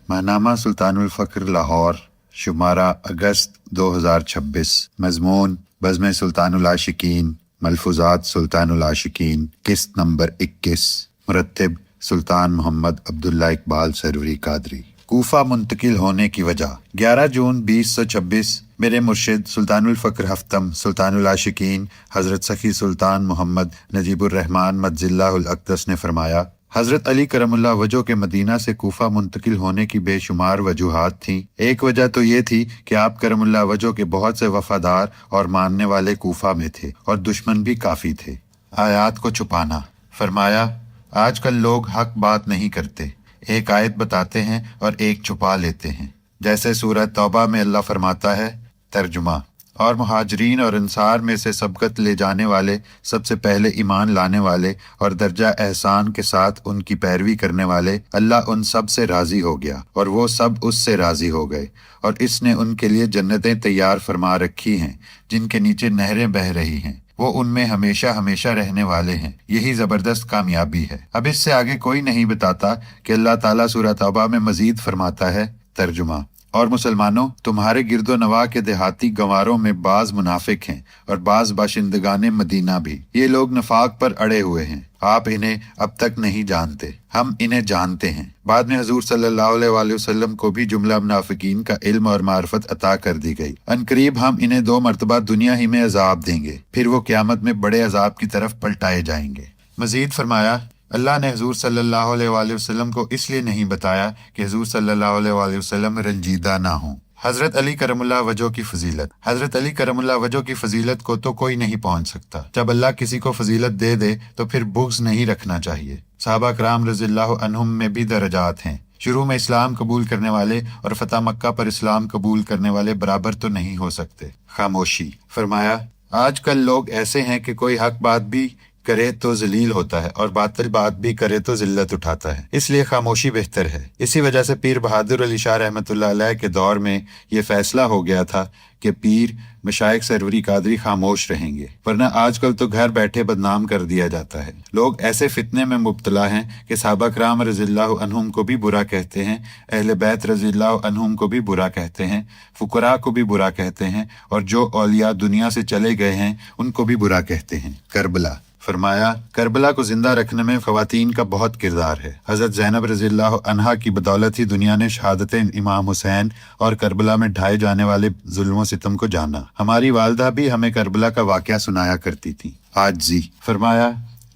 ماہنامہ سلطان الفقر لاہور، شمارہ اگست 2026۔ مضمون: بزم سلطان العاشقین، ملفوظات سلطان العاشقین، قسط نمبر 21۔ مرتب: سلطان محمد عبداللہ اقبال سروری قادری۔ کوفہ منتقل ہونے کی وجہ: 11 جون 2026 میرے مرشد سلطان الفقر ہفتم سلطان العاشقین حضرت سخی سلطان محمد نجیب الرحمن مجز اللہ الاقدس نے فرمایا، حضرت علی کرم اللہ وجہ کے مدینہ سے کوفہ منتقل ہونے کی بے شمار وجوہات تھیں۔ ایک وجہ تو یہ تھی کہ آپ کرم اللہ وجہ کے بہت سے وفادار اور ماننے والے کوفہ میں تھے اور دشمن بھی کافی تھے۔ آیات کو چھپانا: فرمایا، آج کل لوگ حق بات نہیں کرتے، ایک آیت بتاتے ہیں اور ایک چھپا لیتے ہیں، جیسے سورہ توبہ میں اللہ فرماتا ہے۔ ترجمہ: اور مہاجرین اور انصار میں سے سبقت لے جانے والے، سب سے پہلے ایمان لانے والے اور درجہ احسان کے ساتھ ان کی پیروی کرنے والے، اللہ ان سب سے راضی ہو گیا اور وہ سب اس سے راضی ہو گئے، اور اس نے ان کے لیے جنتیں تیار فرما رکھی ہیں جن کے نیچے نہریں بہہ رہی ہیں، وہ ان میں ہمیشہ ہمیشہ رہنے والے ہیں۔ یہی زبردست کامیابی ہے۔ اب اس سے آگے کوئی نہیں بتاتا کہ اللہ تعالیٰ سورہ توبہ میں مزید فرماتا ہے۔ ترجمہ: اور مسلمانوں، تمہارے گرد و نواح کے دیہاتی گنواروں میں بعض منافق ہیں اور بعض باشندگان مدینہ بھی، یہ لوگ نفاق پر اڑے ہوئے ہیں، آپ انہیں اب تک نہیں جانتے، ہم انہیں جانتے ہیں۔ بعد میں حضور صلی اللہ علیہ وآلہ وسلم کو بھی جملہ منافقین کا علم اور معرفت عطا کر دی گئی۔ عنقریب ہم انہیں 2 مرتبہ دنیا ہی میں عذاب دیں گے، پھر وہ قیامت میں بڑے عذاب کی طرف پلٹائے جائیں گے۔ مزید فرمایا، اللہ نے حضور صلی اللہ علیہ وآلہ وسلم کو اس لیے نہیں بتایا کہ حضور صلی اللہ علیہ وآلہ وسلم رنجیدہ نہ ہوں۔ حضرت علی کرم اللہ وجہ کی فضیلت: حضرت علی کرم اللہ وجہ کی فضیلت کو تو کوئی نہیں پہنچ سکتا۔ جب اللہ کسی کو فضیلت دے دے تو پھر بغض نہیں رکھنا چاہیے۔ صحابہ کرام رضی اللہ عنہم میں بھی درجات ہیں۔ شروع میں اسلام قبول کرنے والے اور فتح مکہ پر اسلام قبول کرنے والے برابر تو نہیں ہو سکتے۔ خاموشی: فرمایا، آج کل لوگ ایسے ہیں کہ کوئی حق بات بھی کرے تو ذلیل ہوتا ہے اور باطل بات بھی کرے تو ذلت اٹھاتا ہے، اس لیے خاموشی بہتر ہے۔ اسی وجہ سے پیر بہادر علی شاہ رحمۃ اللہ علیہ کے دور میں یہ فیصلہ ہو گیا تھا کہ پیر مشائخ سروری قادری خاموش رہیں گے، ورنہ آج کل تو گھر بیٹھے بدنام کر دیا جاتا ہے۔ لوگ ایسے فتنے میں مبتلا ہیں کہ صحابہ کرام رضی اللہ عنہم کو بھی برا کہتے ہیں، اہل بیت رضی اللہ عنہم کو بھی برا کہتے ہیں، فقراء کو بھی برا کہتے ہیں، اور جو اولیاء دنیا سے چلے گئے ہیں ان کو بھی برا کہتے ہیں۔ کربلا: فرمایا، کربلا کو زندہ رکھنے میں خواتین کا بہت کردار ہے۔ حضرت زینب رضی اللہ عنہا کی بدولت ہی دنیا نے شہادت امام حسین اور کربلا میں ڈھائے جانے والے ظلم و ستم کو جانا۔ ہماری والدہ بھی ہمیں کربلا کا واقعہ سنایا کرتی تھی۔ عاجزی: فرمایا،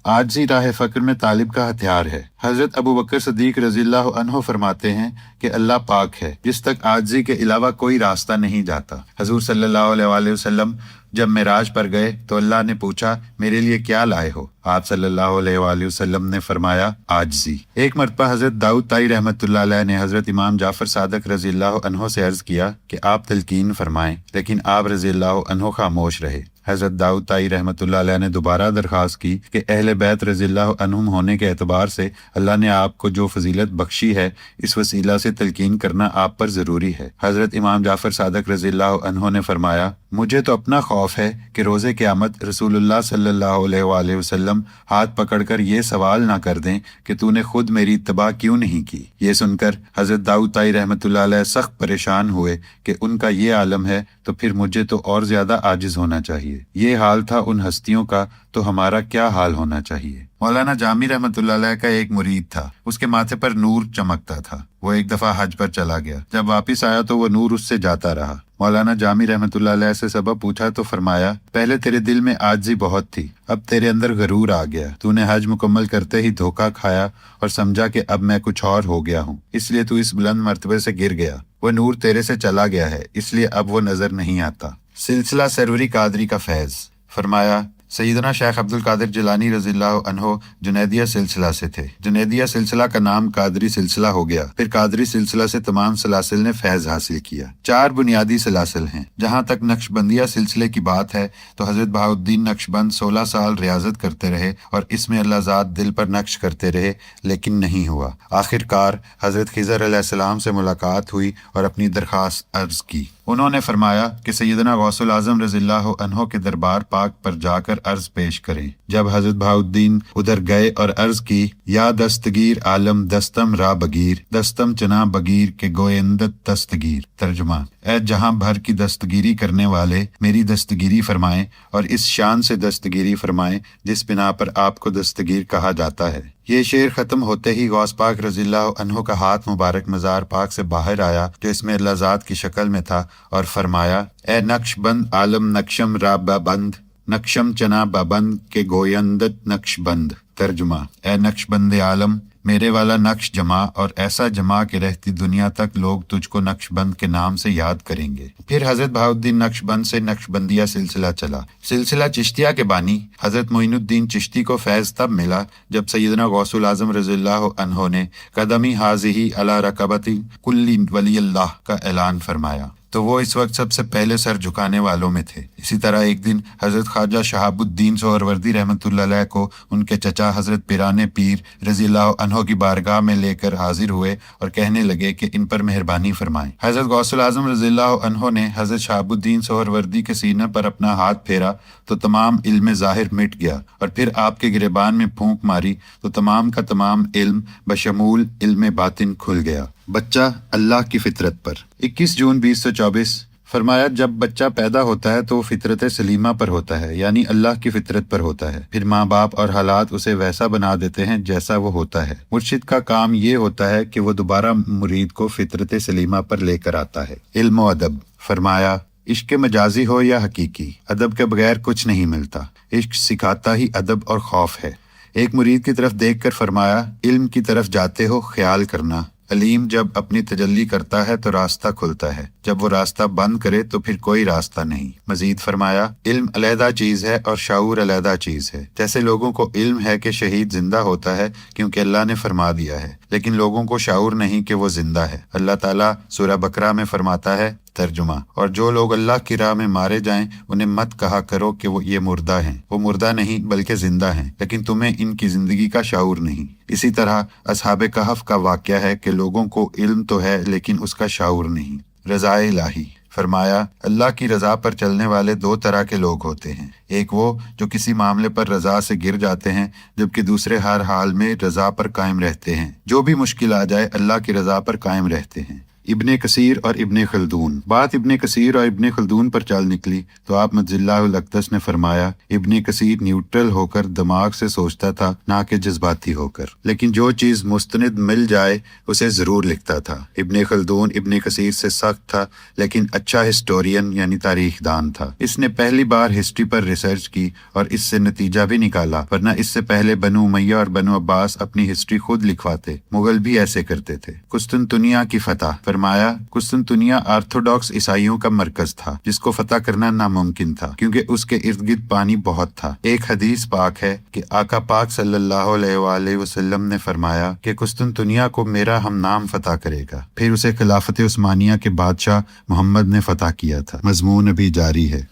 عاجزی راہ فقر میں طالب کا ہتھیار ہے۔ حضرت ابو بکر صدیق رضی اللہ عنہ فرماتے ہیں کہ اللہ پاک ہے، جس تک عاجزی کے علاوہ کوئی راستہ نہیں جاتا۔ حضور صلی اللہ علیہ وآلہ وسلم جب معراج پر گئے تو اللہ نے پوچھا، میرے لیے کیا لائے ہو؟ آپ صلی اللہ علیہ وآلہ وسلم نے فرمایا، عاجزی۔ ایک مرتبہ حضرت داؤد طائی رحمۃ اللہ علیہ نے حضرت امام جعفر صادق رضی اللہ عنہ سے عرض کیا کہ آپ تلقین فرمائیں، لیکن آپ رضی اللہ عنہ خاموش رہے۔ حضرت داؤد طائی رحمۃ اللہ علیہ نے دوبارہ درخواست کی کہ اہل بیت رضی اللہ عنہم ہونے کے اعتبار سے اللہ نے آپ کو جو فضیلت بخشی ہے، اس وسیلہ سے تلقین کرنا آپ پر ضروری ہے۔ حضرت امام جعفر صادق رضی اللہ عنہ نے فرمایا، مجھے تو اپنا خوف ہے کہ روز قیامت رسول اللہ صلی اللہ علیہ وآلہ وسلم ہاتھ پکڑ کر یہ سوال نہ کر دیں کہ تو نے خود میری اتباع کیوں نہیں کی۔ یہ سن کر حضرت داؤد طائی رحمۃ اللہ علیہ سخت پریشان ہوئے کہ ان کا یہ عالم ہے تو پھر مجھے تو اور زیادہ عاجز ہونا چاہیے۔ یہ حال تھا ان ہستیوں کا، تو ہمارا کیا حال ہونا چاہیے۔ مولانا جامی رحمۃ اللہ علیہ کا ایک مرید تھا، اس کے ماتھے پر نور چمکتا تھا۔ وہ ایک دفعہ حج پر چلا گیا، جب واپس آیا تو وہ نور اس سے جاتا رہا۔ مولانا جامی رحمۃ اللہ علیہ سے سبب پوچھا تو فرمایا، پہلے تیرے دل میں عاجزی بہت تھی، اب تیرے اندر غرور آ گیا، تو نے حج مکمل کرتے ہی دھوکہ کھایا اور سمجھا کہ اب میں کچھ اور ہو گیا ہوں، اس لیے تو اس بلند مرتبے سے گر گیا۔ وہ نور تیرے سے چلا گیا ہے، اس لیے اب وہ نظر نہیں آتا۔ سلسلہ سروری قادری کا فیض: فرمایا، سیدنا شیخ عبد القادر جیلانی رضی اللہ عنہ جنیدیہ سلسلہ سے تھے۔ جنیدیہ سلسلہ کا نام قادری سلسلہ ہو گیا، پھر قادری سلسلہ سے تمام سلاسل نے فیض حاصل کیا۔ 4 بنیادی سلاسل ہیں۔ جہاں تک نقشبندیہ سلسلے کی بات ہے تو حضرت بہاؤالدین نقشبند 16 سال ریاضت کرتے رہے اور اس میں اللہ ذات دل پر نقش کرتے رہے، لیکن نہیں ہوا۔ آخر کار حضرت خضر علیہ السلام سے ملاقات ہوئی اور اپنی درخواست عرض کی۔ انہوں نے فرمایا کہ سیدنا غوث العظم رضی اللہ عنہ کے دربار پاک پر جا کر عرض پیش کریں۔ جب حضرت بہاؤالدین ادھر گئے اور عرض کی، یا دستگیر عالم دستم را بگیر، دستم چنا بگیر کے گویندت دستگیر۔ ترجمہ: اے جہاں بھر کی دستگیری کرنے والے، میری دستگیری فرمائیں اور اس شان سے دستگیری فرمائیں جس بنا پر آپ کو دستگیر کہا جاتا ہے۔ یہ شعر ختم ہوتے ہی غوث پاک رضی اللہ عنہ کا ہاتھ مبارک مزار پاک سے باہر آیا جو اس میں اللہ ذات کی شکل میں تھا، اور فرمایا، اے نقش بند عالم نقشم را بند، نقشم چنا بند کے گویندت نقش بند۔ ترجمہ: اے نقش بند عالم، میرے والا نقش جما، اور ایسا جما کہ رہتی دنیا تک لوگ تجھ کو نقش بند کے نام سے یاد کریں گے۔ پھر حضرت بہاؤالدین نقش بند سے نقش بندیہ سلسلہ چلا۔ سلسلہ چشتیہ کے بانی حضرت معین الدین چشتی کو فیض تب ملا جب سیدنا غوث العظم رضی اللہ عنہ نے قدمی حاضی علی رکبتی کل ولی اللہ کا اعلان فرمایا، تو وہ اس وقت سب سے پہلے سر جھکانے والوں میں تھے۔ اسی طرح ایک دن حضرت خواجہ شہاب الدین سہروردی رحمۃ اللہ علیہ کو ان کے چچا حضرت پیران پیر رضی اللہ عنہ کی بارگاہ میں لے کر حاضر ہوئے اور کہنے لگے کہ ان پر مہربانی فرمائیں۔ حضرت غوث العظم رضی اللہ عنہ نے حضرت شہاب الدین سہروردی کے سینے پر اپنا ہاتھ پھیرا تو تمام علم ظاہر مٹ گیا، اور پھر آپ کے گریبان میں پھونک ماری تو تمام کا تمام علم بشمول علم باطن کھل گیا۔ بچہ اللہ کی فطرت پر۔ 21 جون 2024 فرمایا، جب بچہ پیدا ہوتا ہے تو وہ فطرت سلیمہ پر ہوتا ہے، یعنی اللہ کی فطرت پر ہوتا ہے۔ پھر ماں باپ اور حالات اسے ویسا بنا دیتے ہیں جیسا وہ ہوتا ہے۔ مرشد کا کام یہ ہوتا ہے کہ وہ دوبارہ مرید کو فطرت سلیمہ پر لے کر آتا ہے۔ علم و ادب۔ فرمایا، عشق مجازی ہو یا حقیقی، ادب کے بغیر کچھ نہیں ملتا۔ عشق سکھاتا ہی ادب اور خوف ہے۔ ایک مرید کی طرف دیکھ کر فرمایا، علم کی طرف جاتے ہو خیال کرنا، علیم جب اپنی تجلی کرتا ہے تو راستہ کھلتا ہے، جب وہ راستہ بند کرے تو پھر کوئی راستہ نہیں۔ مزید فرمایا، علم علیحدہ چیز ہے اور شعور علیحدہ چیز ہے۔ جیسے لوگوں کو علم ہے کہ شہید زندہ ہوتا ہے کیونکہ اللہ نے فرما دیا ہے، لیکن لوگوں کو شعور نہیں کہ وہ زندہ ہے۔ اللہ تعالیٰ سورہ بقرہ میں فرماتا ہے، ترجمہ: اور جو لوگ اللہ کی راہ میں مارے جائیں انہیں مت کہا کرو کہ وہ یہ مردہ ہیں، وہ مردہ نہیں بلکہ زندہ ہیں، لیکن تمہیں ان کی زندگی کا شعور نہیں۔ اسی طرح اصحاب کہف کا واقعہ ہے کہ لوگوں کو علم تو ہے لیکن اس کا شعور نہیں۔ رضا الہی۔ فرمایا، اللہ کی رضا پر چلنے والے دو طرح کے لوگ ہوتے ہیں، ایک وہ جو کسی معاملے پر رضا سے گر جاتے ہیں، جبکہ دوسرے ہر حال میں رضا پر قائم رہتے ہیں، جو بھی مشکل آ جائے اللہ کی رضا پر قائم رہتے ہیں۔ ابن کثیر اور ابن خلدون۔ بات ابن کثیر اور ابن خلدون پر چل نکلی تو آپ مجزی اللہ الاقدس نے فرمایا، ابن کثیر نیوٹرل ہو کر دماغ سے سوچتا تھا نہ کہ جذباتی ہو کر، لیکن جو چیز مستند مل جائے اسے ضرور لکھتا تھا۔ ابن خلدون ابن کثیر سے سخت تھا لیکن اچھا ہسٹورین یعنی تاریخ دان تھا۔ اس نے پہلی بار ہسٹری پر ریسرچ کی اور اس سے نتیجہ بھی نکالا، ورنہ اس سے پہلے بنو امیہ اور بنو عباس اپنی ہسٹری خود لکھواتے، مغل بھی ایسے کرتے تھے۔ قسطنطنیہ کی فتح۔ فرمایا، قسطنطنیہ آرتھوڈاکس عیسائیوں کا مرکز تھا جس کو فتح کرنا ناممکن تھا کیونکہ اس کے ارد گرد پانی بہت تھا۔ ایک حدیث پاک ہے کہ آقا پاک صلی اللہ علیہ وآلہ وسلم نے فرمایا کہ قسطنطنیہ کو میرا ہم نام فتح کرے گا، پھر اسے خلافت عثمانیہ کے بادشاہ محمد نے فتح کیا تھا۔ مضمون ابھی جاری ہے۔